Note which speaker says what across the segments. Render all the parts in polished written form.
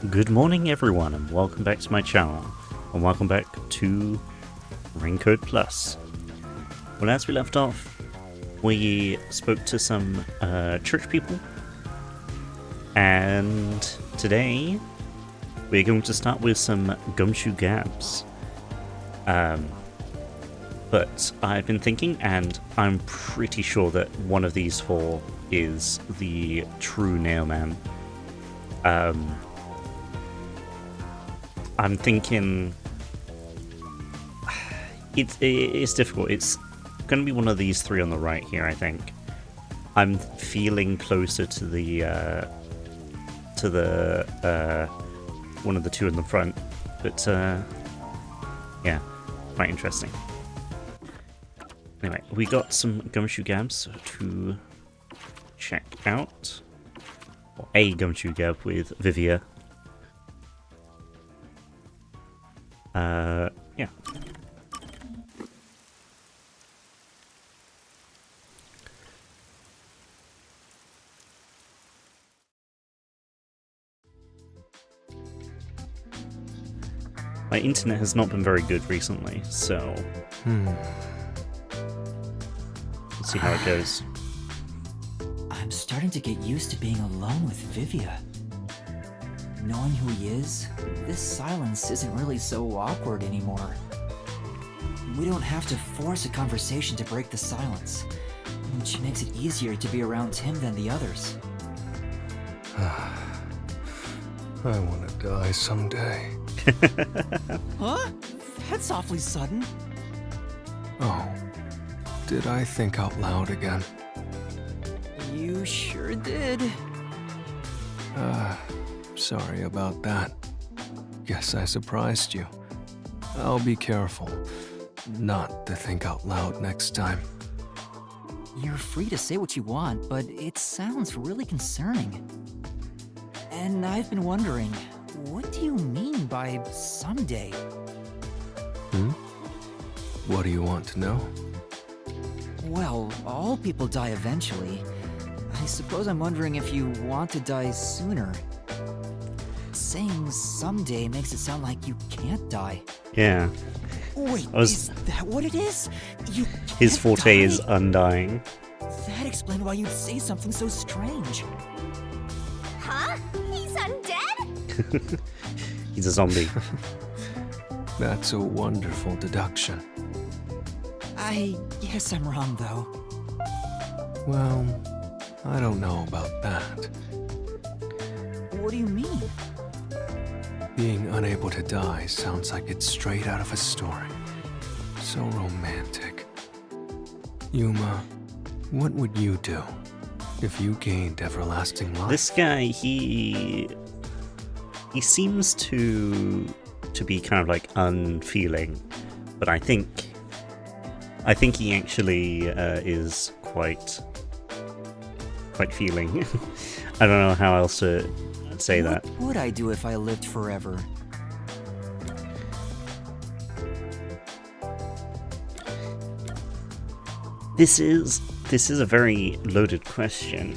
Speaker 1: Good morning everyone and welcome back to my channel, and welcome back to Raincoat Plus. Well, as we left off, we spoke to some church people, and today we're going to start with some gumshoe gabs. But I've been thinking, and I'm pretty sure that one of these four is the true Nailman. I'm thinking it's difficult. It's going to be one of these three on the right here, I think. I'm feeling closer to the one of the two in the front, but yeah, quite interesting. Anyway, we got some gumshoe gabs to check out. Or a gumshoe gab with Vivia. Yeah. My internet has not been very good recently, so let's see how it goes.
Speaker 2: I'm starting to get used to being alone with Vivia. Knowing who he is, this silence isn't really so awkward anymore. We don't have to force a conversation to break the silence, which makes it easier to be around him than the others.
Speaker 3: I want to die someday.
Speaker 2: Huh? That's awfully sudden.
Speaker 3: Oh, did I think out loud again?
Speaker 2: You sure did.
Speaker 3: Sorry about that. Guess I surprised you. I'll be careful not to think out loud next time.
Speaker 2: You're free to say what you want, but it sounds really concerning. And I've been wondering, what do you mean by someday?
Speaker 3: What do you want to know?
Speaker 2: Well, all people die eventually. I suppose I'm wondering if you want to die sooner. Saying someday makes it sound like you can't die.
Speaker 1: Yeah.
Speaker 2: Wait, is that what it is? You
Speaker 1: His
Speaker 2: can't
Speaker 1: forte
Speaker 2: die?
Speaker 1: is undying.
Speaker 2: That explains why you'd say something so strange.
Speaker 4: Huh? He's undead?
Speaker 1: He's a zombie.
Speaker 3: That's a wonderful deduction.
Speaker 2: I guess I'm wrong, though.
Speaker 3: Well, I don't know about that.
Speaker 2: What do you mean?
Speaker 3: Being unable to die sounds like it's straight out of a story. So romantic. Yuma, what would you do if you gained everlasting life?
Speaker 1: This guy, he seems to be kind of like unfeeling, but I think he actually is quite feeling. I don't know how else to say that.
Speaker 2: What would I do if I lived forever?
Speaker 1: This is a very loaded question.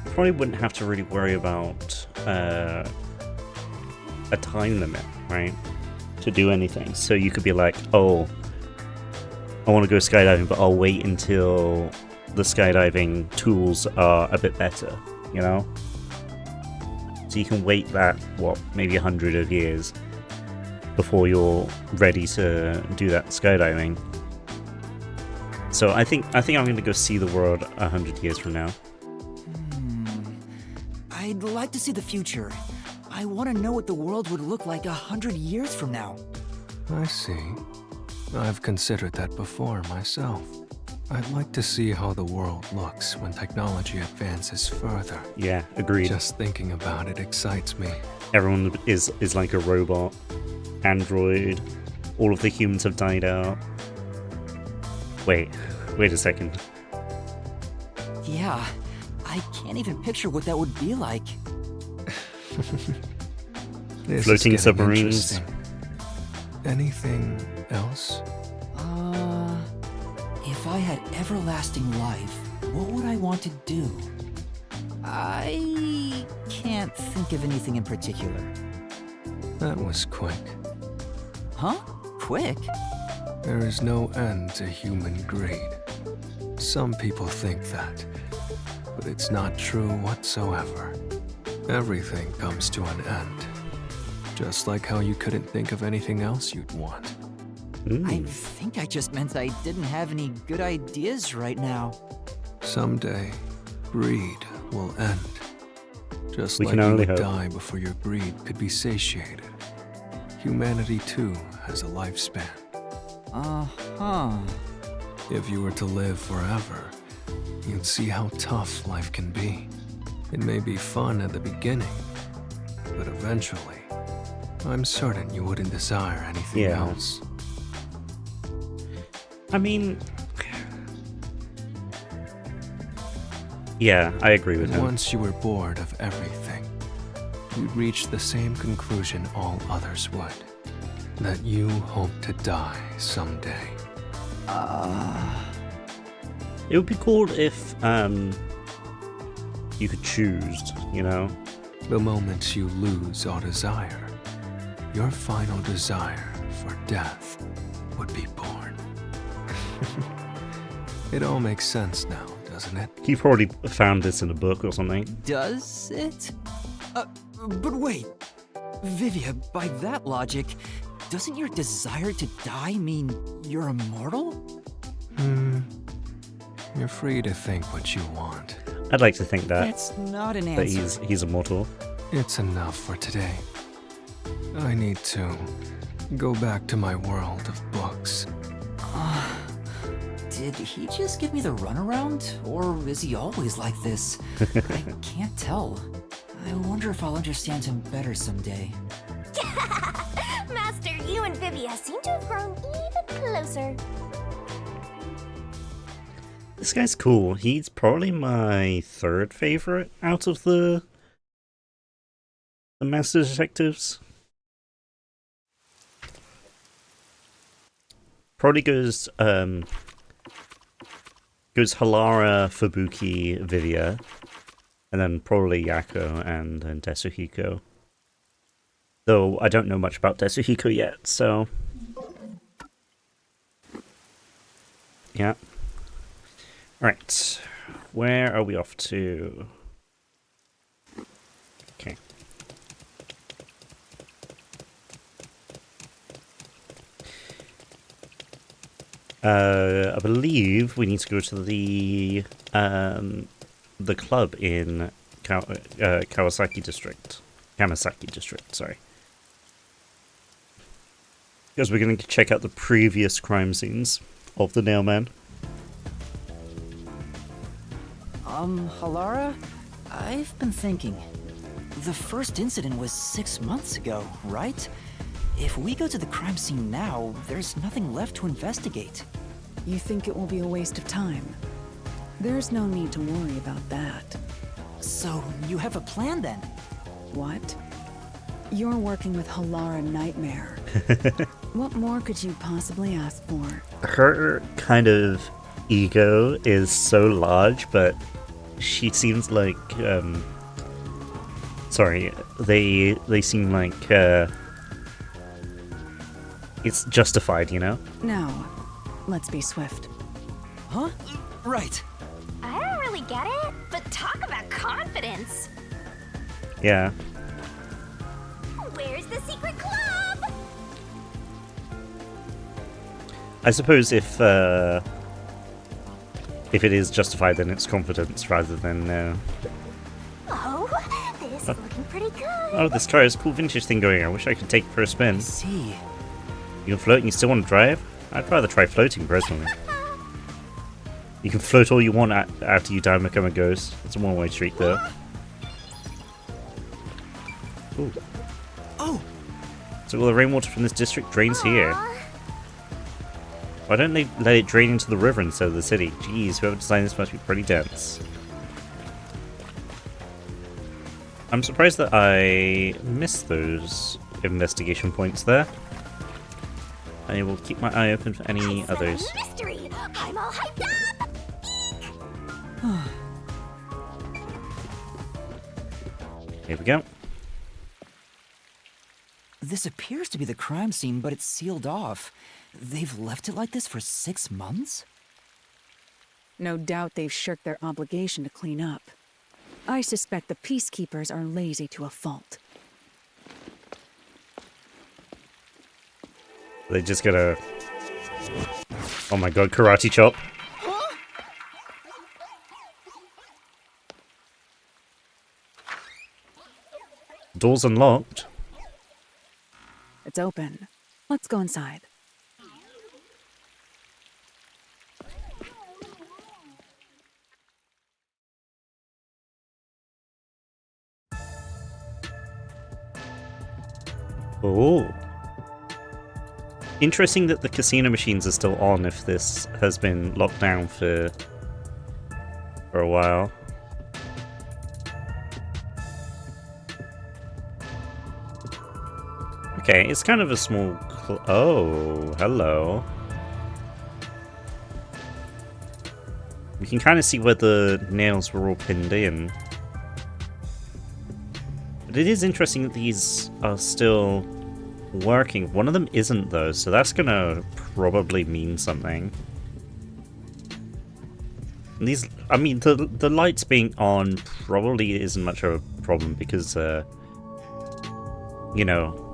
Speaker 1: Probably wouldn't have to really worry about a time limit, right? To do anything. So you could be like, oh, I want to go skydiving, but I'll wait until the skydiving tools are a bit better, you know? So you can wait that, maybe 100 of years before you're ready to do that skydiving. So I think I'm going to go see the world 100 years from now.
Speaker 2: I'd like to see the future. I want to know what the world would look like 100 years from now.
Speaker 3: I see. I've considered that before myself. I'd like to see how the world looks when technology advances further.
Speaker 1: Yeah, agreed.
Speaker 3: Just thinking about it excites me.
Speaker 1: Everyone is like a robot, android. All of the humans have died out. Wait a second.
Speaker 2: Yeah, I can't even picture what that would be like.
Speaker 3: This is
Speaker 1: Floating
Speaker 3: getting
Speaker 1: submarines.
Speaker 3: interesting. Anything else?
Speaker 2: If I had everlasting life, what would I want to do? I can't think of anything in particular.
Speaker 3: That was quick.
Speaker 2: Huh? Quick?
Speaker 3: There is no end to human greed. Some people think that, but it's not true whatsoever. Everything comes to an end. Just like how you couldn't think of anything else you'd want.
Speaker 2: I think I just meant I didn't have any good ideas right now.
Speaker 3: Someday, greed will end. Just
Speaker 1: We
Speaker 3: like
Speaker 1: can
Speaker 3: you
Speaker 1: only
Speaker 3: would
Speaker 1: hope.
Speaker 3: die before your greed could be satiated. Humanity too has a lifespan.
Speaker 2: Uh-huh.
Speaker 3: If you were to live forever, you'd see how tough life can be. It may be fun at the beginning, but eventually, I'm certain you wouldn't desire anything
Speaker 1: Yeah.
Speaker 3: else.
Speaker 1: I mean, yeah, I agree with
Speaker 3: And
Speaker 1: him.
Speaker 3: once you were bored of everything, you'd reach the same conclusion all others would. That you hope to die someday.
Speaker 1: It would be cool if you could choose, you know?
Speaker 3: The moment you lose all desire, your final desire for death would be born. It all makes sense now, doesn't it?
Speaker 1: He probably found this in a book or something.
Speaker 2: Does it? But wait. Vivia, by that logic, doesn't your desire to die mean you're immortal?
Speaker 3: You're free to think what you want.
Speaker 1: I'd like to think that
Speaker 2: That's not an
Speaker 1: that
Speaker 2: answer.
Speaker 1: he's immortal.
Speaker 3: It's enough for today. I need to go back to my world of books.
Speaker 2: Did he just give me the runaround? Or is he always like this? I can't tell. I wonder if I'll understand him better someday.
Speaker 4: Master, you and Vivia seem to have grown even closer.
Speaker 1: This guy's cool. He's probably my third favorite out of the Master Detectives. Probably goes Halara, Fubuki, Vivia, and then probably Yako and then Tetsuhiko. Though I don't know much about Tetsuhiko yet, so yeah. Right, where are we off to? Okay. I believe we need to go to the club in Kamasaki District, sorry. Because we're going to check out the previous crime scenes of the Nailman.
Speaker 2: Halara? I've been thinking. The first incident was 6 months ago, right? If we go to the crime scene now, there's nothing left to investigate.
Speaker 5: You think it will be a waste of time? There's no need to worry about that.
Speaker 2: So, you have a plan then?
Speaker 5: What? You're working with Halara Nightmare. What more could you possibly ask for?
Speaker 1: Her kind of ego is so large, but she seems like they seem like it's justified, you know?
Speaker 5: Now, let's be swift.
Speaker 2: Huh? Right.
Speaker 4: I don't really get it, but talk about confidence.
Speaker 1: Yeah.
Speaker 4: Where's the secret club?
Speaker 1: I suppose if it is justified, then it's confidence rather than
Speaker 4: Oh, this is looking pretty good.
Speaker 1: oh, this car has a cool vintage thing going. I wish I could take it for a spin.
Speaker 2: See.
Speaker 1: You can float and you still want to drive? I'd rather try floating, personally. You can float all you want after you die and become a ghost. It's a one-way street, though. Ooh.
Speaker 2: Oh!
Speaker 1: So all the rainwater from this district drains here.
Speaker 4: Aw.
Speaker 1: Why don't they let it drain into the river instead of the city? Jeez, whoever designed this must be pretty dense. I'm surprised that I missed those investigation points there. I will keep my eye open for any
Speaker 4: I smell
Speaker 1: others.
Speaker 4: mystery. I'm all hyped up.
Speaker 1: Here we go.
Speaker 2: This appears to be the crime scene, but it's sealed off. They've left it like this for 6 months?
Speaker 5: No doubt they've shirked their obligation to clean up. I suspect the peacekeepers are lazy to a fault.
Speaker 1: They just gotta... Oh my god, karate chop. Door's unlocked.
Speaker 5: It's open. Let's go inside.
Speaker 1: Oh. Interesting that the casino machines are still on if this has been locked down for a while. Okay, it's kind of a small... Oh, hello. We can kind of see where the nails were all pinned in. But it is interesting that these are still working. One of them isn't, though, so that's gonna probably mean something. And these... I mean, the lights being on probably isn't much of a problem because, you know...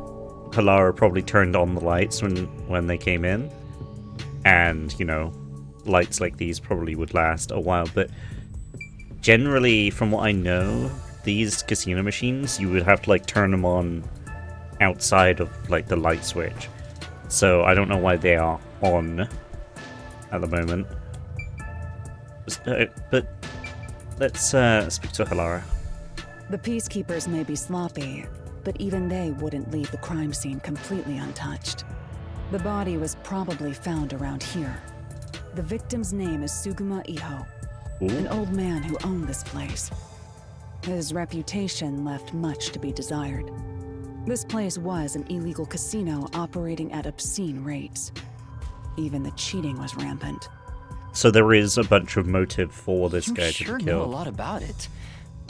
Speaker 1: Halara probably turned on the lights when they came in, and you know, lights like these probably would last a while, but generally from what I know, these casino machines you would have to like turn them on outside of like the light switch, so I don't know why they are on at the moment, but let's speak to Halara.
Speaker 5: The peacekeepers may be sloppy, but even they wouldn't leave the crime scene completely untouched. The body was probably found around here. The victim's name is Suguma Iho, an old man who owned this place. His reputation left much to be desired. This place was an illegal casino operating at obscene rates. Even the cheating was rampant.
Speaker 1: So there is a bunch of motive for this guy to
Speaker 2: sure
Speaker 1: be
Speaker 2: know a
Speaker 1: killed.
Speaker 2: lot about it.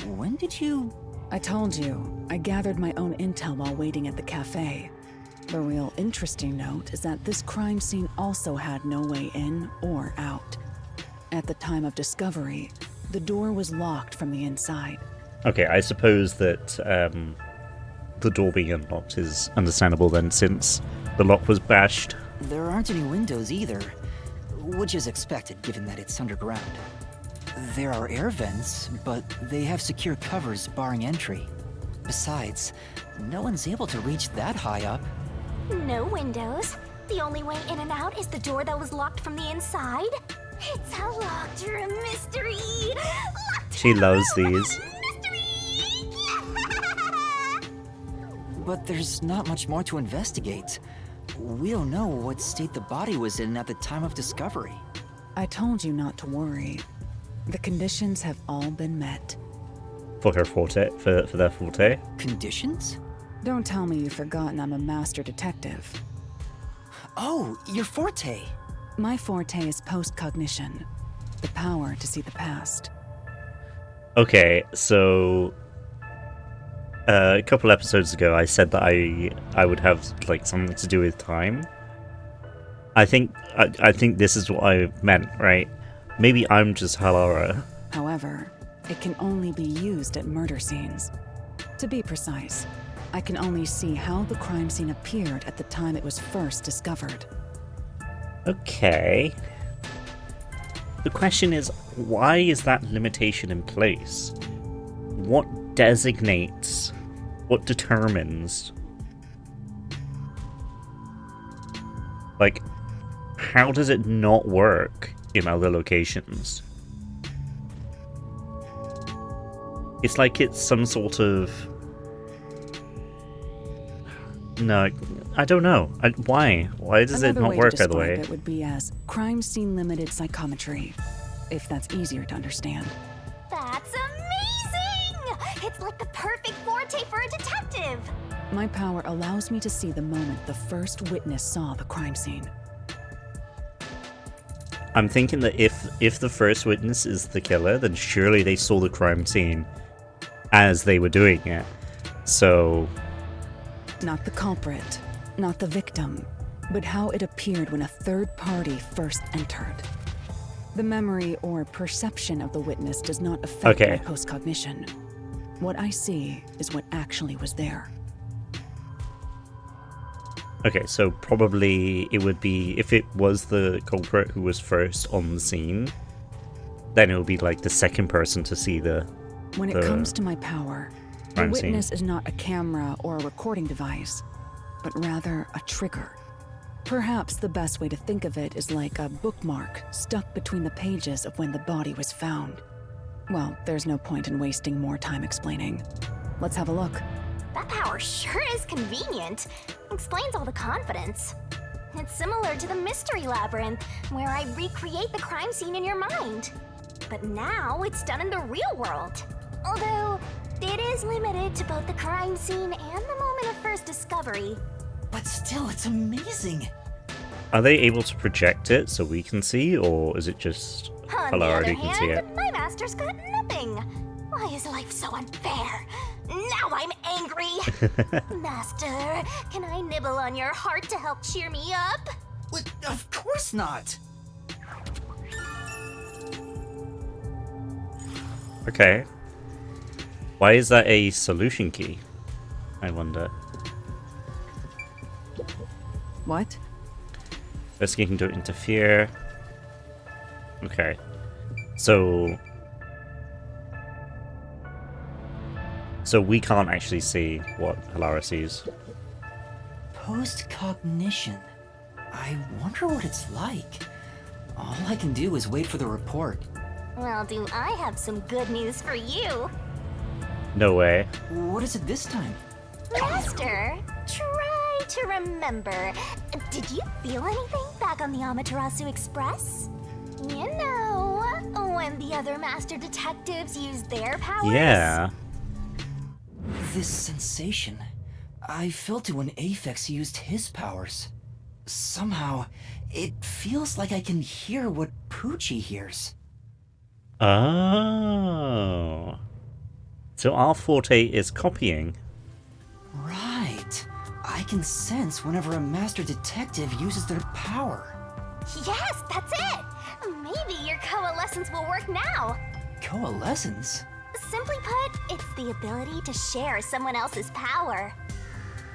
Speaker 2: When did you...
Speaker 5: I told you, I gathered my own intel while waiting at the cafe. The real interesting note is that this crime scene also had no way in or out. At the time of discovery, the door was locked from the inside.
Speaker 1: Okay, I suppose that the door being unlocked is understandable then, since the lock was bashed.
Speaker 2: There aren't any windows either, which is expected given that it's underground. There are air vents, but they have secure covers barring entry. Besides, no one's able to reach that high up.
Speaker 4: No windows. The only way in and out is the door that was locked from the inside. It's a locked room mystery.
Speaker 1: She loves these.
Speaker 4: Mystery.
Speaker 2: But there's not much more to investigate. We don't know what state the body was in at the time of discovery.
Speaker 5: I told you not to worry. The conditions have all been met.
Speaker 1: For her forte, for their forte.
Speaker 2: Conditions?
Speaker 5: Don't tell me you've forgotten I'm a master detective.
Speaker 2: Oh, your forte.
Speaker 5: My forte is post-cognition, the power to see the past.
Speaker 1: Okay, so a couple episodes ago I said that I would have like something to do with time. I think this is what I meant, right? Maybe I'm just Halara.
Speaker 5: However, it can only be used at murder scenes. To be precise, I can only see how the crime scene appeared at the time it was first discovered.
Speaker 1: Okay. The question is, why is that limitation in place? What designates, what determines? Like, how does it not work in other locations? It's like it's some sort of... No, I don't know. Why? Why does it not work either way?
Speaker 5: It would be as crime scene limited psychometry, if that's easier to understand.
Speaker 4: That's amazing! It's like the perfect forte for a detective.
Speaker 5: My power allows me to see the moment the first witness saw the crime scene.
Speaker 1: I'm thinking that if the first witness is the killer, then surely they saw the crime scene as they were doing it. So,
Speaker 5: Not the culprit, not the victim, but how it appeared when a third party first entered. The memory or perception of the witness does not affect
Speaker 1: Okay.
Speaker 5: my postcognition. What I see is what actually was there.
Speaker 1: okay, so probably it would be, if it was the culprit who was first on the scene, then it would be like the second person to see the...
Speaker 5: When it
Speaker 1: The
Speaker 5: comes to my power, the
Speaker 1: crime scene.
Speaker 5: witness is not a camera or a recording device, but rather a trigger. Perhaps the best way to think of it is like a bookmark stuck between the pages of when the body was found. Well, there's no point in wasting more time explaining. Let's have a look.
Speaker 4: That power sure is convenient. Explains all the confidence. It's similar to the mystery labyrinth, where I recreate the crime scene in your mind. But now it's done in the real world. Although, it is limited to both the crime scene and the moment of first discovery.
Speaker 2: But still, it's amazing.
Speaker 1: Are they able to project it so we can see, or is it just
Speaker 4: On the other
Speaker 1: Hilarity can see it?
Speaker 4: hand, my master's got nothing. Why is life so unfair? Now I'm angry. Master, can I nibble on your heart to help cheer me up?
Speaker 2: What? Of course not.
Speaker 1: Okay. Why is that a solution key? I wonder.
Speaker 5: What?
Speaker 1: Investigating don't interfere. Okay. So we can't actually see what Halara sees.
Speaker 2: Post-cognition. I wonder what it's like. All I can do is wait for the report.
Speaker 4: Well, do I have some good news for you?
Speaker 1: No way.
Speaker 2: What is it this time?
Speaker 4: Master, try to remember. Did you feel anything back on the Amaterasu Express? You know, when the other master detectives used their powers?
Speaker 1: Yeah.
Speaker 2: This sensation. I felt it when Aphex used his powers. Somehow, it feels like I can hear what Poochie hears.
Speaker 1: Oh. So our forte is copying.
Speaker 2: Right. I can sense whenever a master detective uses their power.
Speaker 4: Yes, that's it! Maybe your coalescence will work now.
Speaker 2: Coalescence?
Speaker 4: Simply put, it's the ability to share someone else's power.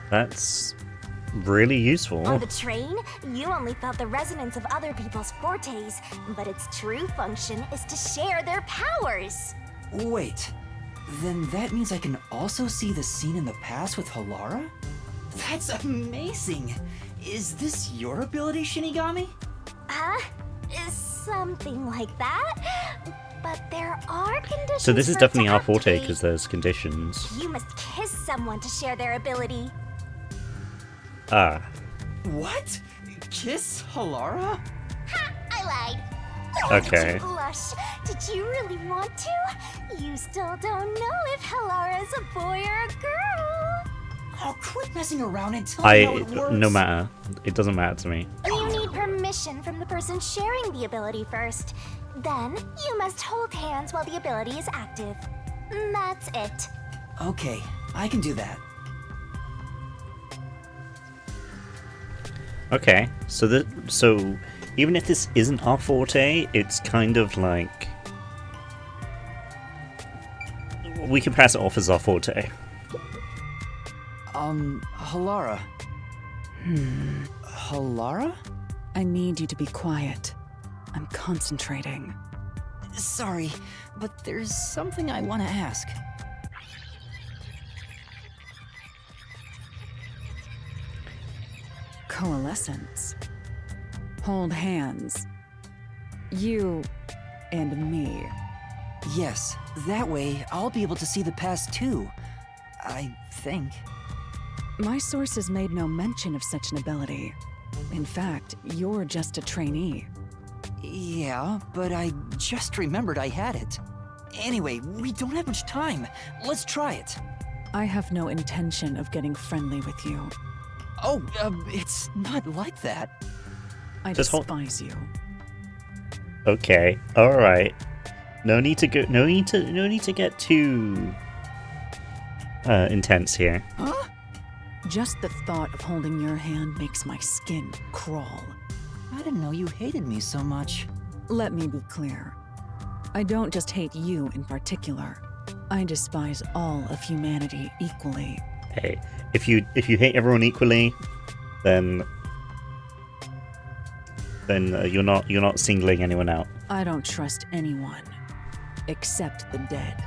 Speaker 1: That's really useful.
Speaker 4: On the train, you only felt the resonance of other people's fortes, but its true function is to share their powers.
Speaker 2: Wait. Then that means I can also see the scene in the past with Halara? That's amazing! Is this your ability, Shinigami?
Speaker 4: Huh? Something like that. But there are conditions.
Speaker 1: So this is
Speaker 4: for it
Speaker 1: definitely
Speaker 4: to
Speaker 1: our forte
Speaker 4: activate.
Speaker 1: because there's conditions.
Speaker 4: You must kiss someone to share their ability.
Speaker 1: Ah.
Speaker 2: What? Kiss Halara?
Speaker 4: Ha! I lied. Oh,
Speaker 1: Okay.
Speaker 4: Did you blush? Did you really want to? You still don't know if Halara's a boy or a girl.
Speaker 2: Oh, quit messing around and tell me how it works.
Speaker 1: No matter. It doesn't matter to me.
Speaker 4: You need permission from the person sharing the ability first. Then, you must hold hands while the ability is active. That's it.
Speaker 2: Okay, I can do that.
Speaker 1: Okay. So even if this isn't our forte, it's kind of like we can pass it off as our forte.
Speaker 2: Halara. Halara?
Speaker 5: I need you to be quiet. I'm concentrating.
Speaker 2: Sorry, but there's something I want to ask.
Speaker 5: Coalescence. Hold hands. You and me.
Speaker 2: Yes, that way I'll be able to see the past too. I think.
Speaker 5: My sources made no mention of such an ability. In fact, you're just a trainee.
Speaker 2: Yeah, but I just remembered I had it. Anyway, we don't have much time. Let's try it.
Speaker 5: I have no intention of getting friendly with you.
Speaker 2: Oh, it's not like that.
Speaker 5: I
Speaker 1: Just hold-
Speaker 5: despise you.
Speaker 1: Okay. All right. No need to get too intense here.
Speaker 2: Huh?
Speaker 5: Just the thought of holding your hand makes my skin crawl.
Speaker 2: I didn't know you hated me so much.
Speaker 5: Let me be clear. I don't just hate you in particular. I despise all of humanity equally.
Speaker 1: Hey, if you hate everyone equally, then you're not singling anyone out.
Speaker 5: I don't trust anyone, except the dead.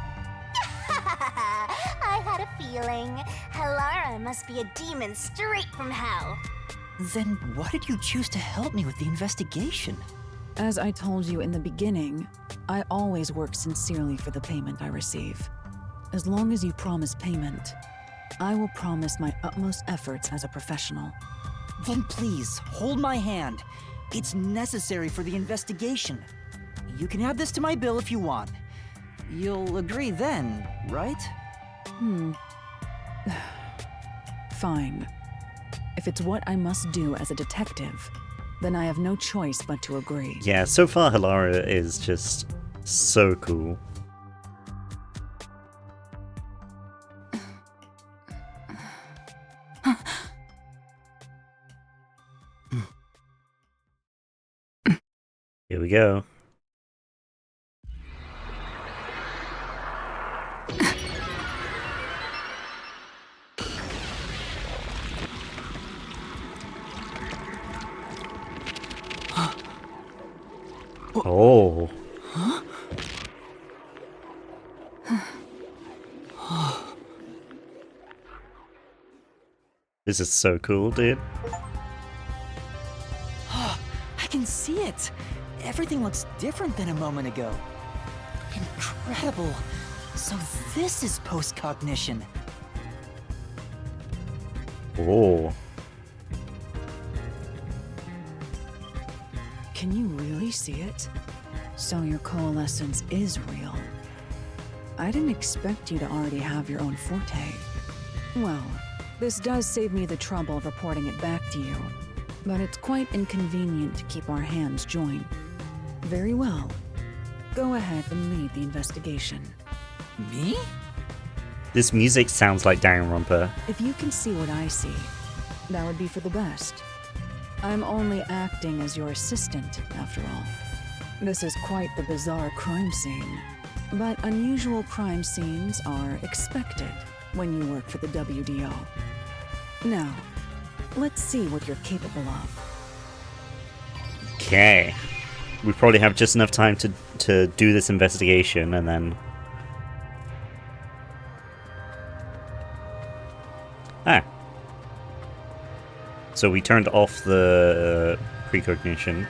Speaker 4: I had a feeling. Halara must be a demon straight from hell.
Speaker 2: Then why did you choose to help me with the investigation?
Speaker 5: As I told you in the beginning, I always work sincerely for the payment I receive. As long as you promise payment, I will promise my utmost efforts as a professional.
Speaker 2: Then please, hold my hand. It's necessary for the investigation. You can add this to my bill if you want. You'll agree then, right?
Speaker 5: Fine. If it's what I must do as a detective, then I have no choice but to agree.
Speaker 1: Yeah, so far Halara is just so cool. Here we go. Oh. This is so cool, dude.
Speaker 2: I can see it. Everything looks different than a moment ago. Incredible. So this is post-cognition.
Speaker 1: Oh.
Speaker 5: Can you really see it? So your coalescence is real. I didn't expect you to already have your own forte. Well, this does save me the trouble of reporting it back to you, but it's quite inconvenient to keep our hands joined. Very well. Go ahead and lead the investigation.
Speaker 2: Me?
Speaker 1: This music sounds like Danganronpa.
Speaker 5: If you can see what I see, that would be for the best. I'm only acting as your assistant, after all. This is quite the bizarre crime scene, but unusual crime scenes are expected when you work for the WDO. Now, let's see what you're capable of.
Speaker 1: Okay. We probably have just enough time to do this investigation and then... Ah. So we turned off the precognition.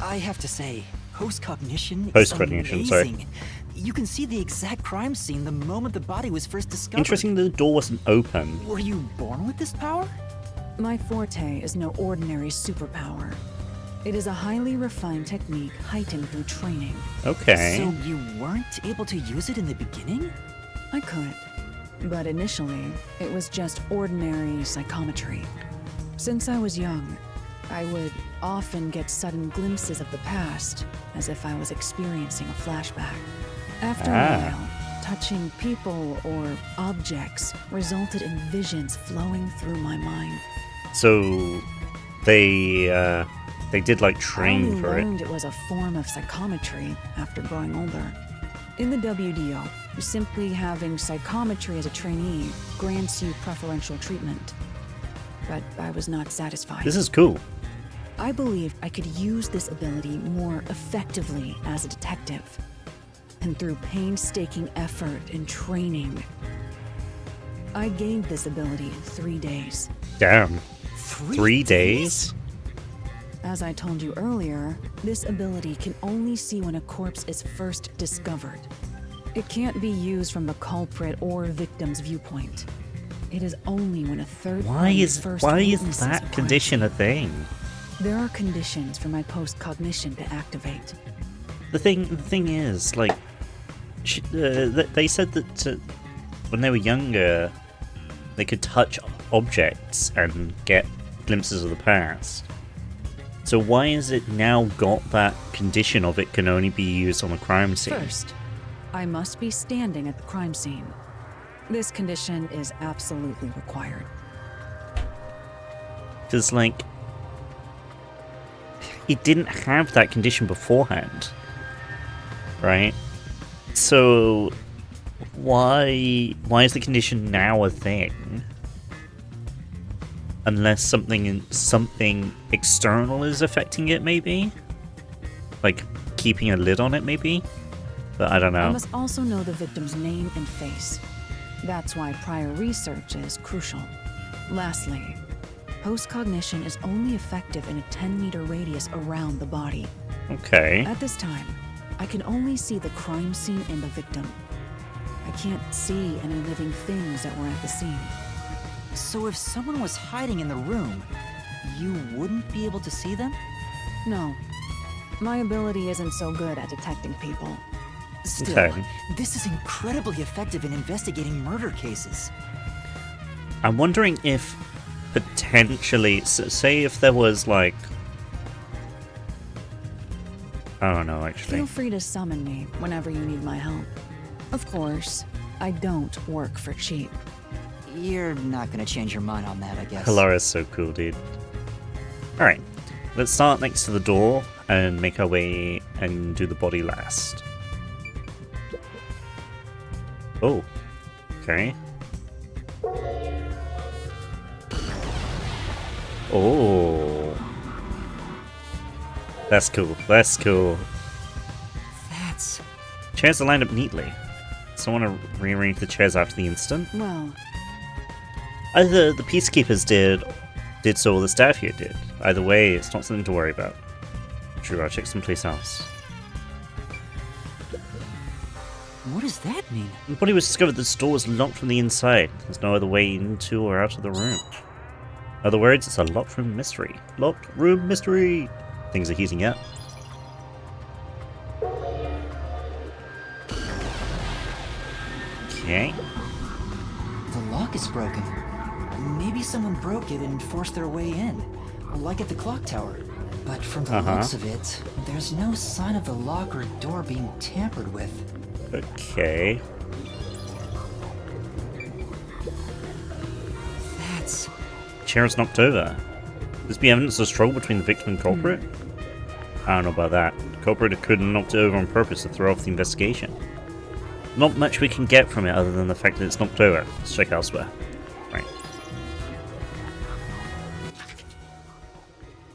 Speaker 2: I have to say, post-cognition is
Speaker 1: Post-cognition, sorry.
Speaker 2: amazing. You can see the exact crime scene the moment the body was first discovered.
Speaker 1: Interesting that the door wasn't open.
Speaker 2: Were you born with this power?
Speaker 5: My forte is no ordinary superpower. It is a highly refined technique heightened through training.
Speaker 1: Okay.
Speaker 2: So you weren't able to use it in the beginning?
Speaker 5: I could, but initially, it was just ordinary psychometry. Since I was young, I would often get sudden glimpses of the past, as if I was experiencing a flashback. After a while, touching people or objects resulted in visions flowing through my mind.
Speaker 1: So they did like train for
Speaker 5: I
Speaker 1: it.
Speaker 5: learned it was a form of psychometry after growing older. In the WDO, simply having psychometry as a trainee grants you preferential treatment. But I was not satisfied.
Speaker 1: This is cool.
Speaker 5: I believed I could use this ability more effectively as a detective. And through painstaking effort and training, I gained this ability in 3 days.
Speaker 1: Damn.
Speaker 2: 3
Speaker 1: 3 days?
Speaker 5: As I told you earlier, this ability can only see when a corpse is first discovered. It can't be used from the culprit or victim's viewpoint. It is only when a third
Speaker 1: Why
Speaker 5: party
Speaker 1: is
Speaker 5: first
Speaker 1: that
Speaker 5: witnesses a crime
Speaker 1: condition
Speaker 5: scene.
Speaker 1: a thing?
Speaker 5: There are conditions for my post-cognition to activate.
Speaker 1: The thing is, like, they said that when they were younger, they could touch objects and get glimpses of the past. So why is it now got that condition of it can only be used on a crime scene?
Speaker 5: First, I must be standing at the crime scene. This condition is absolutely required.
Speaker 1: Because, like, he didn't have that condition beforehand, right? So, why is the condition now a thing? Unless something external is affecting it, maybe? Like, keeping a lid on it, maybe? But I don't
Speaker 5: I
Speaker 1: know.
Speaker 5: must also know the victim's name and face. That's why prior research is crucial. Lastly, post-cognition is only effective in a 10-meter radius around the body.
Speaker 1: Okay.
Speaker 5: At this time, I can only see the crime scene and the victim. I can't see any living things that were at the scene.
Speaker 2: So if someone was hiding in the room, you wouldn't be able to see them?
Speaker 5: No. My ability isn't so good at detecting people.
Speaker 2: Still,
Speaker 1: Okay.
Speaker 2: this is incredibly effective in investigating murder cases.
Speaker 1: I'm wondering if potentially, say if there was like, I don't know actually.
Speaker 5: Feel free to summon me whenever you need my help. Of course, I don't work for cheap.
Speaker 2: You're not gonna change your mind on that, I guess.
Speaker 1: Halara's so cool, dude. Alright, let's start next to the door and make our way and do the body last. Oh, okay. Oh. That's cool, that's cool.
Speaker 2: That's...
Speaker 1: Chairs are lined up neatly. Someone to rearrange the chairs after the incident.
Speaker 5: Well,
Speaker 1: Either the peacekeepers did so, or the staff here did. Either way, it's not something to worry about. True, I'll check someplace else.
Speaker 2: What does that mean?
Speaker 1: The body was discovered that the door was locked from the inside. There's no other way into or out of the room. In other words, it's a locked room mystery. Locked room mystery! Things are heating up. Okay.
Speaker 2: The lock is broken. Maybe someone broke it and forced their way in, like at the clock tower. But from the looks of it, there's no sign of the lock or door being tampered with.
Speaker 1: Okay.
Speaker 2: That's...
Speaker 1: Chair's knocked over. This be evidence of struggle between the victim and culprit? I don't know about that. The culprit could have knocked it over on purpose to throw off the investigation. Not much we can get from it other than the fact that it's knocked over. Let's check elsewhere. Right.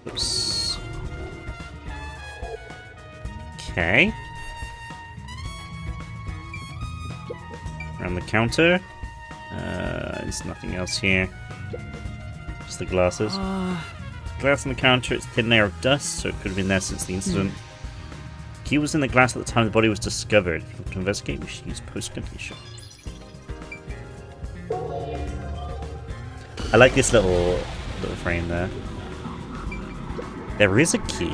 Speaker 1: Oops. Okay. Around the counter. There's nothing else here. Just the glasses. Glass on the counter, it's a thin layer of dust, so it could have been there since the incident. Key was in the glass at the time the body was discovered. If you want to investigate, we should use post-completion. I like this little frame there. There is a key.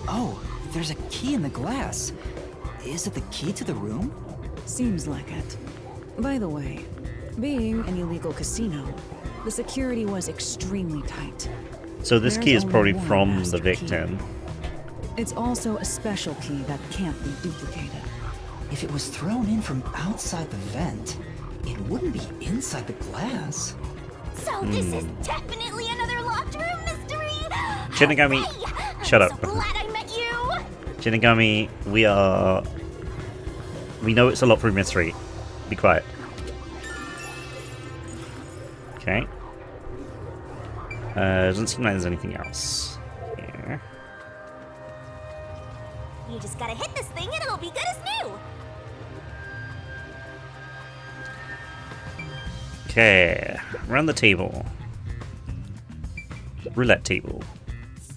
Speaker 2: Oh, there's a key in the glass. Is it the key to the room?
Speaker 5: seems like it. By the way, being an illegal casino, the security was extremely tight.
Speaker 1: So this
Speaker 5: There's
Speaker 1: key is
Speaker 5: only
Speaker 1: probably
Speaker 5: one
Speaker 1: from
Speaker 5: master
Speaker 1: the victim.
Speaker 5: key. It's also a special key that can't be duplicated.
Speaker 2: If it was thrown in from outside the vent, it wouldn't be inside the glass.
Speaker 4: So this is definitely another locked room mystery.
Speaker 1: Shinigami,
Speaker 4: Hooray!
Speaker 1: shut
Speaker 4: I'm
Speaker 1: up.
Speaker 4: So glad I met you.
Speaker 1: Shinigami, we know it's a locked room mystery. Be quiet. Okay. Doesn't seem like there's anything else here.
Speaker 4: You just gotta hit this thing and it'll be good as new.
Speaker 1: Okay, around the table. Roulette table.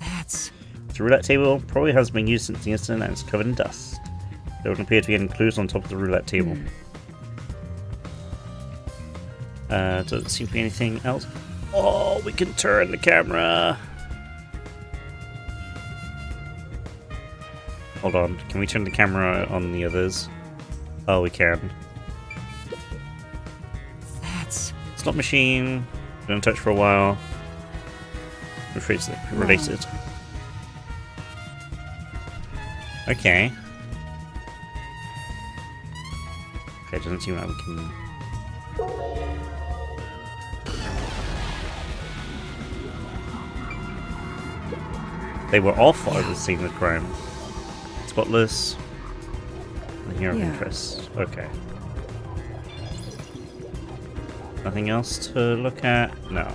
Speaker 2: That's...
Speaker 1: The roulette table probably has been used since the incident and it's covered in dust. There would appear to be any clues on top of the roulette table. Doesn't seem to be anything else. Oh, we can turn the camera. Hold on, can we turn the camera on the others? Oh, we can.
Speaker 2: That's...
Speaker 1: Slot machine. Don't touch for a while. Rephrase it. Related. Okay, doesn't seem like we can... They were off over the scene of the crime. Spotless. Nothing here of
Speaker 5: Yeah.
Speaker 1: interest. Okay. Nothing else to look at? No.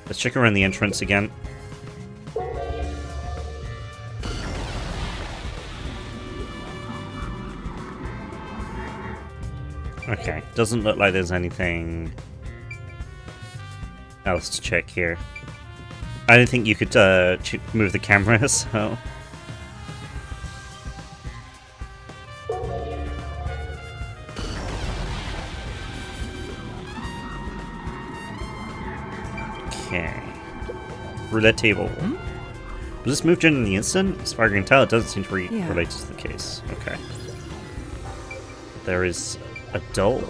Speaker 1: Let's check around the entrance again. Okay, doesn't look like there's anything else to check here. I don't think you could move the camera, so... Okay. Roulette table. Was this moved in the instant? As far as I can tell, it doesn't seem to be
Speaker 5: Yeah.
Speaker 1: related to the case. Okay. There is a doll.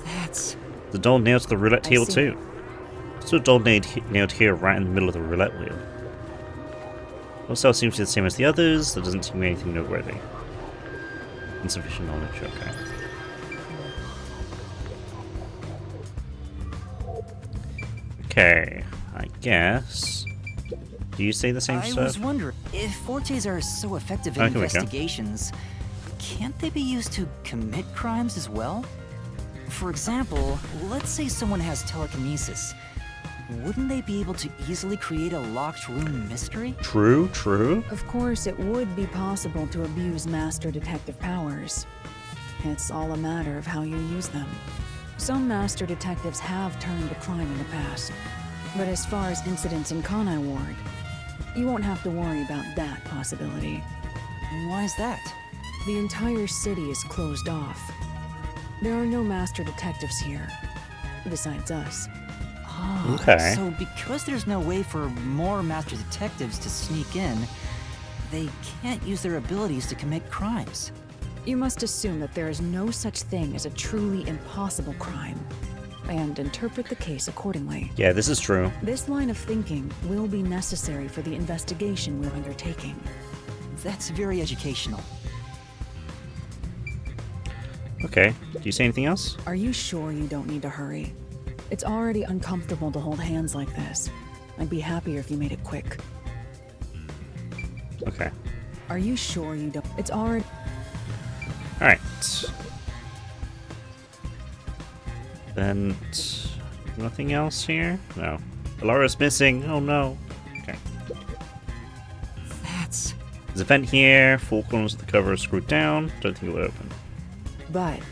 Speaker 2: That's...
Speaker 1: The doll nailed to the roulette
Speaker 5: I
Speaker 1: table
Speaker 5: see.
Speaker 1: too. So a doll nailed here right in the middle of the roulette wheel. Also seems to be the same as the others. There doesn't seem to be anything noteworthy. Insufficient knowledge, okay. Okay, I guess. Do you say the same
Speaker 2: I
Speaker 1: stuff?
Speaker 2: was wondering, if fortes are so effective
Speaker 1: Oh,
Speaker 2: in
Speaker 1: here we go.
Speaker 2: investigations, can't they be used to commit crimes as well? For example, let's say someone has telekinesis. Wouldn't they be able to easily create a locked room mystery?
Speaker 1: True, true.
Speaker 5: Of course, it would be possible to abuse master detective powers. It's all a matter of how you use them. Some master detectives have turned to crime in the past. But as far as incidents in Kanai Ward, you won't have to worry about that possibility.
Speaker 2: Why is that?
Speaker 5: The entire city is closed off. There are no master detectives here, besides us.
Speaker 2: Ah,
Speaker 1: Okay.
Speaker 2: So because there's no way for more master detectives to sneak in, they can't use their abilities to commit crimes.
Speaker 5: You must assume that there is no such thing as a truly impossible crime, and interpret the case accordingly.
Speaker 1: Yeah, this is true.
Speaker 5: This line of thinking will be necessary for the investigation we're undertaking.
Speaker 2: That's very educational.
Speaker 1: Okay. Do you say anything else?
Speaker 5: Are you sure you don't need to hurry? It's already uncomfortable to hold hands like this. I'd be happier if you made it quick.
Speaker 1: Okay.
Speaker 5: Are you sure you don't? It's already...
Speaker 1: Alright. Then... nothing else here? No. Alara's missing. Oh no. Okay.
Speaker 2: That's...
Speaker 1: There's a vent here. Four corners of the cover are screwed down. Don't think it would open.
Speaker 5: But...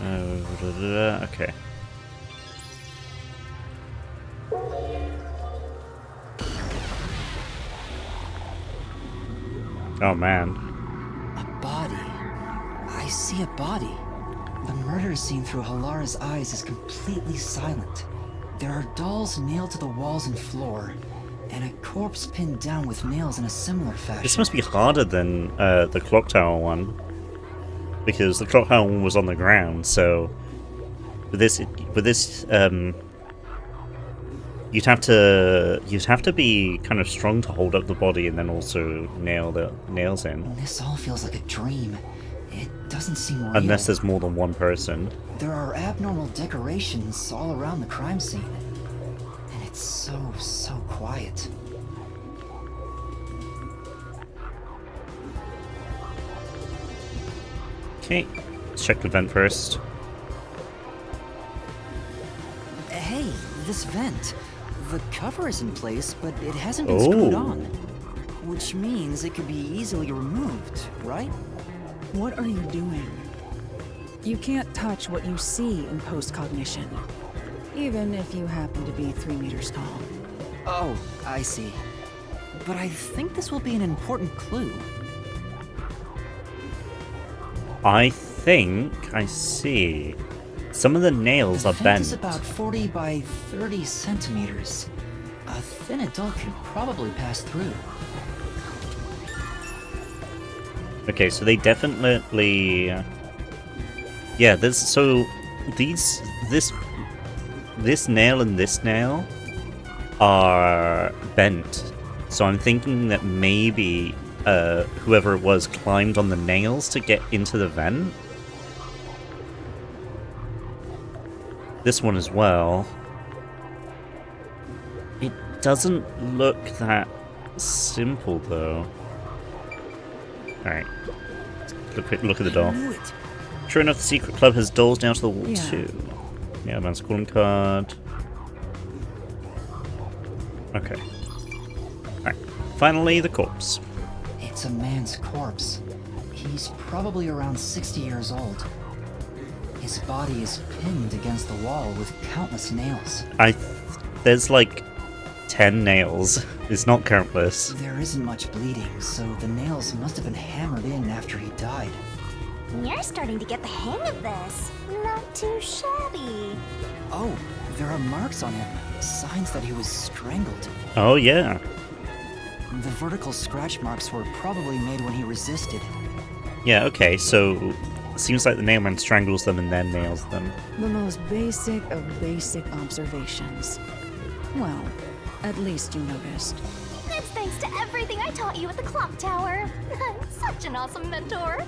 Speaker 1: Okay. Oh man.
Speaker 2: a body. I see a body. The murder scene through Halara's eyes is completely silent. There are dolls nailed to the walls and floor, and a corpse pinned down with nails in a similar fashion.
Speaker 1: This must be harder than the clock tower one. Because the clock tower one was on the ground, so with this you'd have to be kind of strong to hold up the body and then also nail the nails in.
Speaker 2: This all feels like a dream. It doesn't seem real.
Speaker 1: Unless there's more than one person.
Speaker 2: There are abnormal decorations all around the crime scene. And it's so quiet.
Speaker 1: Okay, let's check the vent first.
Speaker 2: Hey, this vent. The cover is in place, but it hasn't been screwed on. Which means it could be easily removed, right?
Speaker 5: what are you doing? You can't touch what you see in post-cognition, even if you happen to be 3 meters tall.
Speaker 2: Oh, I see. But I think this will be an important clue.
Speaker 1: I think I see. Some of the nails
Speaker 2: The
Speaker 1: are
Speaker 2: vent
Speaker 1: bent.
Speaker 2: is about 40 by 30 centimeters. A thin adult could probably pass through.
Speaker 1: Okay, so they definitely. Yeah, this nail and this nail are bent. So I'm thinking that maybe whoever it was climbed on the nails to get into the vent. This one as well. It doesn't look that simple though. Alright. Look at the door.
Speaker 2: Knew it.
Speaker 1: Sure enough, the secret club has doors down to the wall
Speaker 5: Yeah.
Speaker 1: too. Yeah, man's calling card. Okay. Alright. Finally, the corpse.
Speaker 2: It's a man's corpse. He's probably around 60 years old. His body is pinned against the wall with countless nails.
Speaker 1: There's like 10 nails. It's not countless.
Speaker 2: There isn't much bleeding, so the nails must have been hammered in after he died.
Speaker 4: You're starting to get the hang of this. Not too shabby.
Speaker 2: Oh, there are marks on him, signs that he was strangled.
Speaker 1: Oh yeah.
Speaker 2: The vertical scratch marks were probably made when he resisted.
Speaker 1: Yeah, okay, so seems like the nailman strangles them and then nails them.
Speaker 5: The most basic of basic observations. Well, at least you noticed.
Speaker 4: That's thanks to everything I taught you at the clock tower. I'm such an awesome mentor.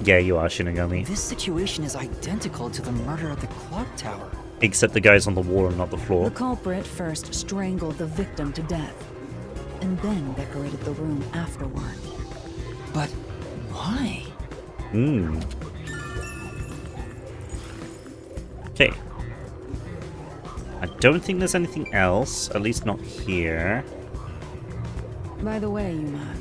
Speaker 1: Yeah, you are, Shinigami.
Speaker 2: This situation is identical to the murder at the clock tower.
Speaker 1: Except the guy's on the wall and not the floor.
Speaker 5: The culprit first strangled the victim to death, and then decorated the room afterward.
Speaker 2: But why?
Speaker 1: Okay. I don't think there's anything else, at least not here.
Speaker 5: By the way, Yuma,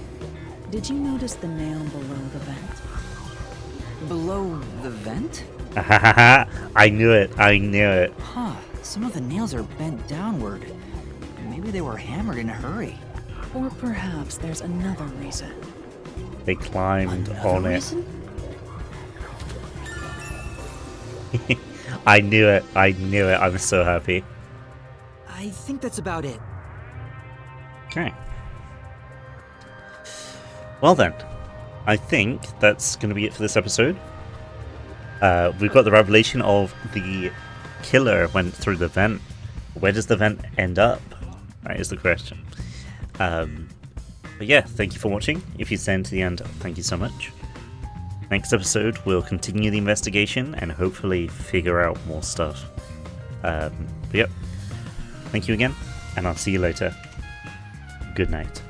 Speaker 5: did you notice the nail below the vent?
Speaker 2: Below the vent?
Speaker 1: I knew it, I knew it.
Speaker 2: Huh, some of the nails are bent downward. Maybe they were hammered in a hurry.
Speaker 5: Or perhaps there's another reason.
Speaker 1: They climbed
Speaker 2: Another
Speaker 1: on
Speaker 2: reason?
Speaker 1: it. I knew it, I knew it. I'm so happy.
Speaker 2: I think that's about it.
Speaker 1: Okay. Well then, I think that's going to be it for this episode. We've got the revelation of the killer went through the vent. Where does the vent end up? That is the question. But yeah, thank you for watching. If you stayed to the end, thank you so much. Next episode, we'll continue the investigation and hopefully figure out more stuff. But yep, thank you again, and I'll see you later. Good night.